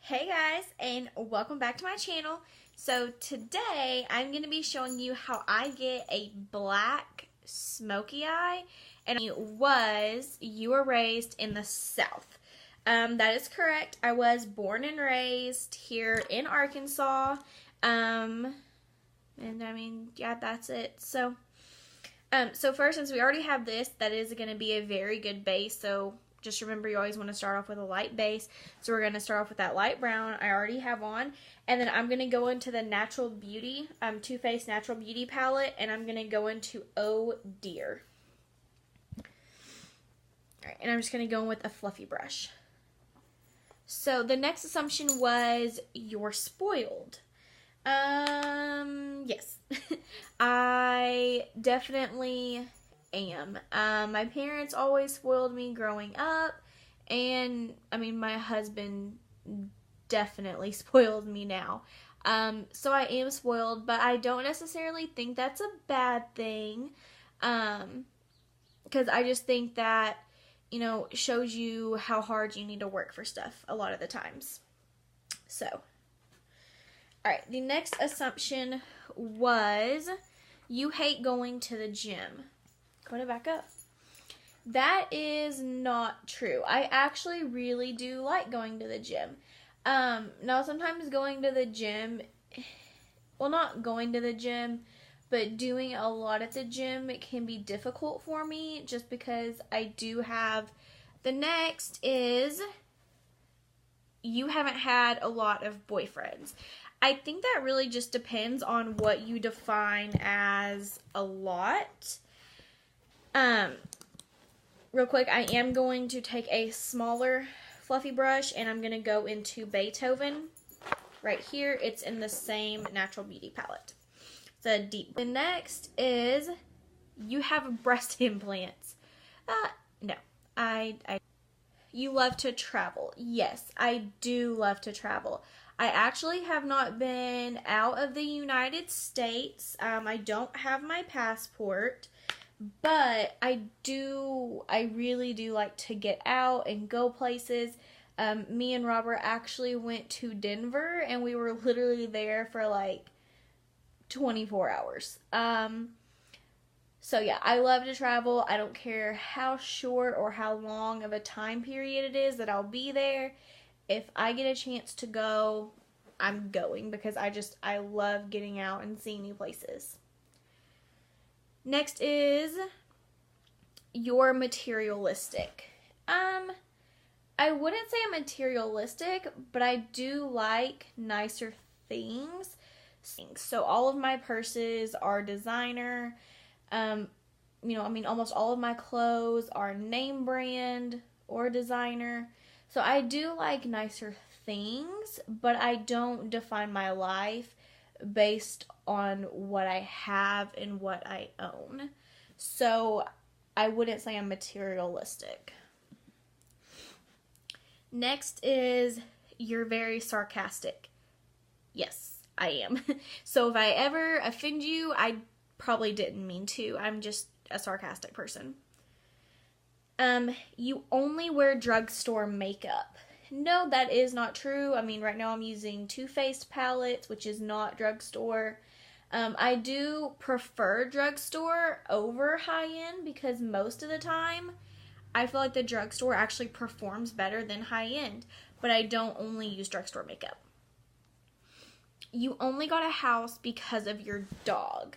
Hey guys, and welcome back to my channel. So today I'm going to be showing you how I get a black smoky eye, and you were raised in the South. That is correct. I was born and raised here in Arkansas, and I mean, yeah, that's it. So first, since we already have this, that is going to be a very good base, so just remember you always want to start off with a light base. So we're going to start off with that light brown I already have on. And then I'm going to go into the Natural Beauty, Too Faced Natural Beauty palette. And I'm going to go into Oh Dear. Alright, and I'm just going to go in with a fluffy brush. So the next assumption was you're spoiled. Yes. I definitely am. My parents always spoiled me growing up, and I mean my husband definitely spoiled me now. So I am spoiled, but I don't necessarily think that's a bad thing, because I just think that, you know, shows you how hard you need to work for stuff a lot of the times. So, alright, the next assumption was you hate going to the gym. Put it back up. That is not true. I actually really do like going to the gym. Now sometimes going to the gym, well, not going to the gym, but doing a lot at the gym, it can be difficult for me just because I do have, the next is you haven't had a lot of boyfriends. I think that really just depends on what you define as a lot. Real quick, I am going to take a smaller fluffy brush and I'm going to go into Beethoven right here. It's in the same Natural Beauty palette. It's a deep. The next is you have breast implants. No. You love to travel. Yes, I do love to travel. I actually have not been out of the United States. I don't have my passport. But I really do like to get out and go places. Me and Robert actually went to Denver, and we were literally there for like 24 hours. So yeah, I love to travel. I don't care how short or how long of a time period it is that I'll be there. If I get a chance to go, I'm going because I love getting out and seeing new places. Next is you're materialistic. I wouldn't say I'm materialistic, but I do like nicer things. So all of my purses are designer. Almost all of my clothes are name brand or designer. So I do like nicer things, but I don't define my life based on what I have and what I own. So I wouldn't say I'm materialistic. Next is you're very sarcastic. Yes, I am. So if I ever offend you, I probably didn't mean to. I'm just a sarcastic person. You only wear drugstore makeup. No, that is not true. I mean, right now I'm using Too Faced palettes, which is not drugstore. I do prefer drugstore over high-end because most of the time I feel like the drugstore actually performs better than high-end, but I don't only use drugstore makeup. You only got a house because of your dog.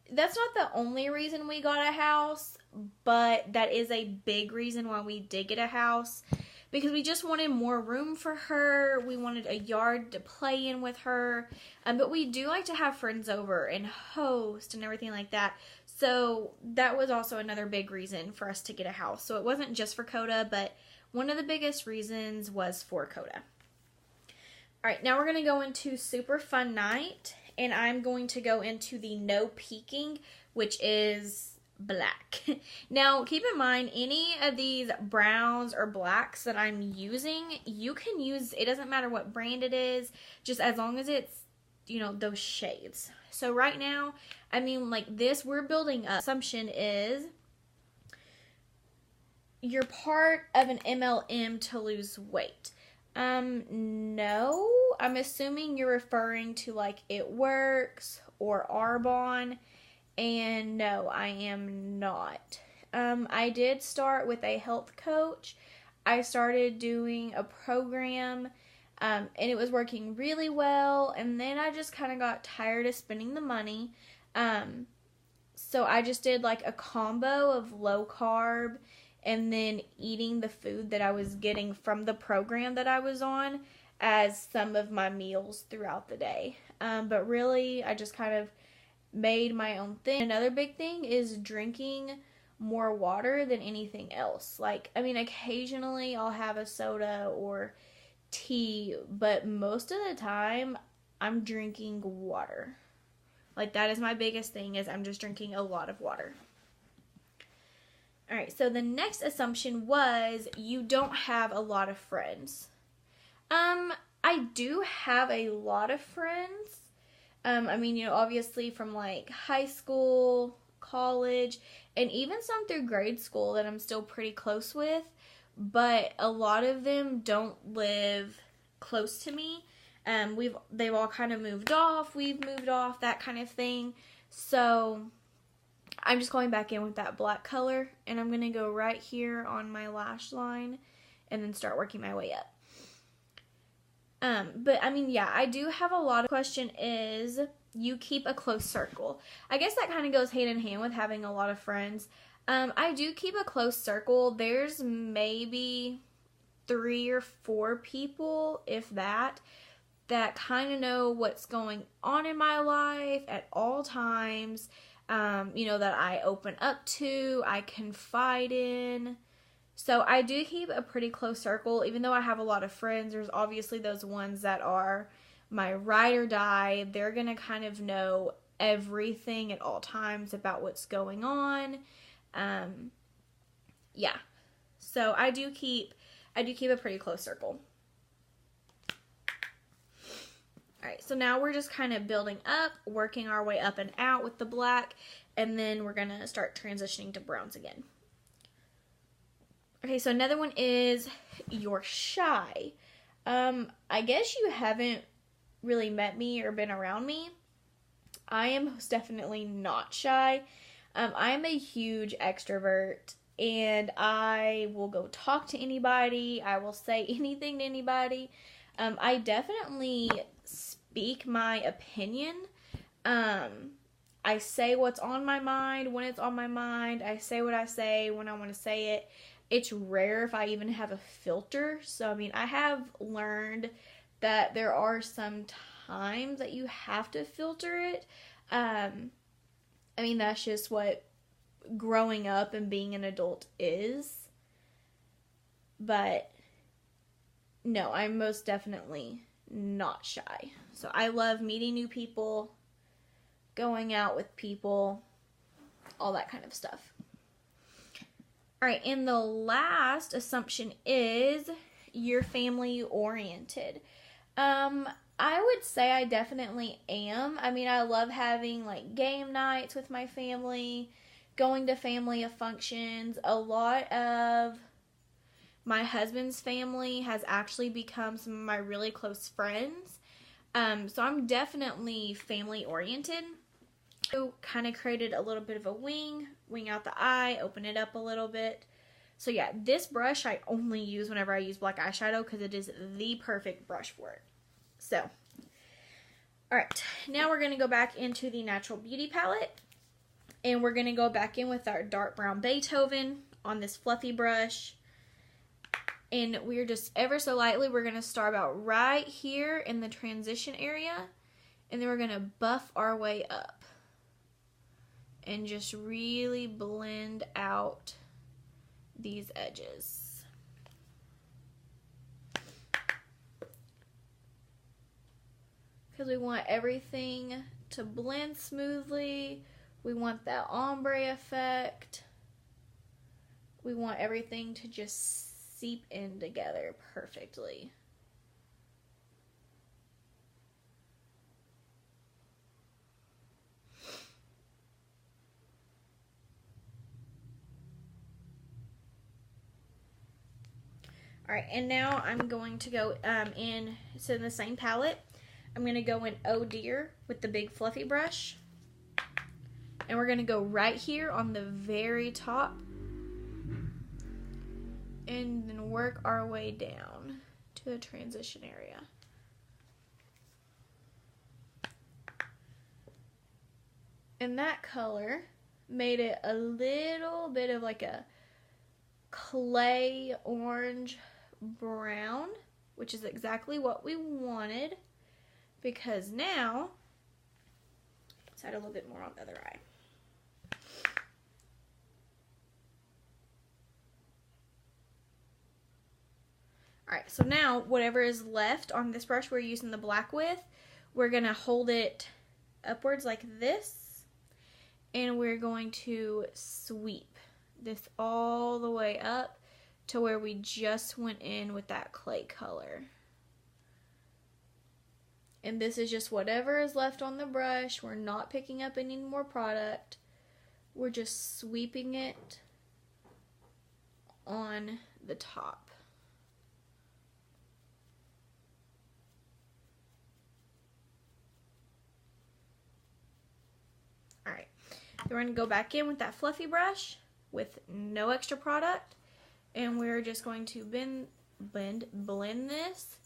That's not the only reason we got a house, but that is a big reason why we did get a house, because we just wanted more room for her. We wanted a yard to play in with her, but we do like to have friends over and host and everything like that. So that was also another big reason for us to get a house. So it wasn't just for Coda, but one of the biggest reasons was for Coda. Alright, now we're going to go into Super Fun Night. And I'm going to go into the no peeking, which is black. Now, keep in mind, any of these browns or blacks that I'm using, you can use, it doesn't matter what brand it is, just as long as it's, you know, those shades. So right now, I mean, like this, we're building up. Assumption is you're part of an MLM to lose weight. No. I'm assuming you're referring to like It Works or Arbonne. And no, I am not. I did start with a health coach. I started doing a program, and it was working really well. And then I just kind of got tired of spending the money. So I just did like a combo of low carb and then eating the food that I was getting from the program that I was on as some of my meals throughout the day. But really, I just kind of made my own thing. Another big thing is drinking more water than anything else. Like, I mean, occasionally I'll have a soda or tea, but most of the time I'm drinking water. Like, that is my biggest thing, is I'm just drinking a lot of water. All right, so the next assumption was you don't have a lot of friends. I do have a lot of friends. I mean, you know, obviously from like high school, college, and even some through grade school that I'm still pretty close with, but a lot of them don't live close to me. They've all kind of moved off, we've moved off, that kind of thing. So I'm just going back in with that black color, and I'm going to go right here on my lash line and then start working my way up. But I mean, yeah, I do have a lot of. Question is, you keep a close circle. I guess that kind of goes hand in hand with having a lot of friends. I do keep a close circle. There's maybe 3 or 4 people, if that kind of know what's going on in my life at all times. You know, that I open up to, I confide in. So I do keep a pretty close circle. Even though I have a lot of friends, there's obviously those ones that are my ride or die. They're going to kind of know everything at all times about what's going on. Yeah. So I do keep a pretty close circle. Alright, so now we're just kind of building up, working our way up and out with the black, and then we're going to start transitioning to browns again. Okay, so another one is you're shy. I guess you haven't really met me or been around me. I am most definitely not shy. I'm a huge extrovert, and I will go talk to anybody. I will say anything to anybody. I definitely speak my opinion. I say what's on my mind when it's on my mind. I say what I say when I want to say it. It's rare if I even have a filter. So, I mean, I have learned that there are some times that you have to filter it. I mean, that's just what growing up and being an adult is. But, no, I'm most definitely not shy. So, I love meeting new people, going out with people, all that kind of stuff. Alright, and the last assumption is you're family oriented. I would say I definitely am. I mean, I love having like game nights with my family, going to family functions. A lot of my husband's family has actually become some of my really close friends. So I'm definitely family oriented. So kind of created a little bit of a wing out the eye, open it up a little bit. So yeah, this brush I only use whenever I use black eyeshadow because it is the perfect brush for it. So, alright, now we're going to go back into the Natural Beauty palette, and we're going to go back in with our dark brown Beethoven on this fluffy brush. And we're just ever so lightly, we're going to start about right here in the transition area, and then we're going to buff our way up and just really blend out these edges. Because we want everything to blend smoothly. We want that ombre effect. We want everything to just seep in together perfectly. Alright, and now I'm going to go in the same palette. I'm going to go in Oh Dear with the big fluffy brush. And we're going to go right here on the very top. And then work our way down to the transition area. And that color made it a little bit of like a clay orange brown, which is exactly what we wanted, because now let's add a little bit more on the other eye. Alright, so now whatever is left on this brush we're using the black with, we're going to hold it upwards like this, and we're going to sweep this all the way up to where we just went in with that clay color. And this is just whatever is left on the brush. We're not picking up any more product. We're just sweeping it on the top. Alright, then we're going to go back in with that fluffy brush with no extra product, and we're just going to blend this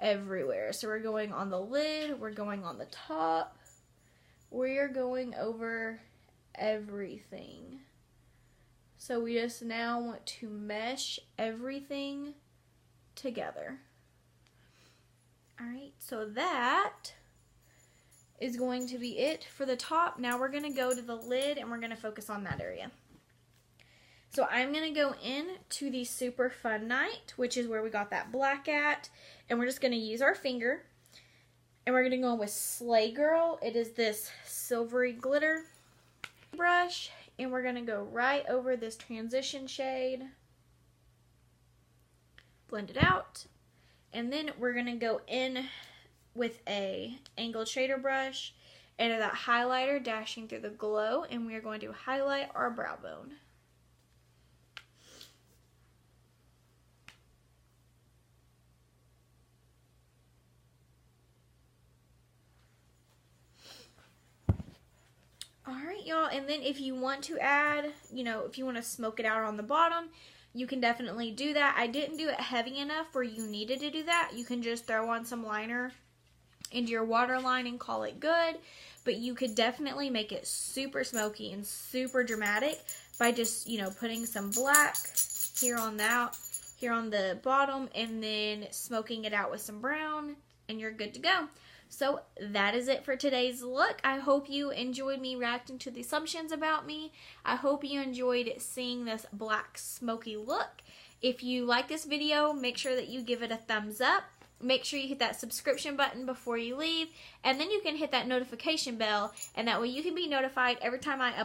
everywhere. So we're going on the lid, we're going on the top, we're going over everything. So we just now want to mesh everything together. Alright, so that is going to be it for the top. Now we're going to go to the lid and we're going to focus on that area. So I'm going to go in to the Super Fun Night, which is where we got that black at, and we're just going to use our finger, and we're going to go with Slay Girl. It is this silvery glitter brush, and we're going to go right over this transition shade, blend it out, and then we're going to go in with a angled shader brush and that highlighter dashing through the glow, and we are going to highlight our brow bone. Alright, y'all, and then if you want to add, if you want to smoke it out on the bottom, you can definitely do that. I didn't do it heavy enough where you needed to do that. You can just throw on some liner into your waterline and call it good, but you could definitely make it super smoky and super dramatic by just, putting some black here on the bottom, and then smoking it out with some brown, and you're good to go. So that is it for today's look. I hope you enjoyed me reacting to the assumptions about me. I hope you enjoyed seeing this black smoky look. If you like this video, make sure that you give it a thumbs up. Make sure you hit that subscription button before you leave, and then you can hit that notification bell, and that way you can be notified every time I upload.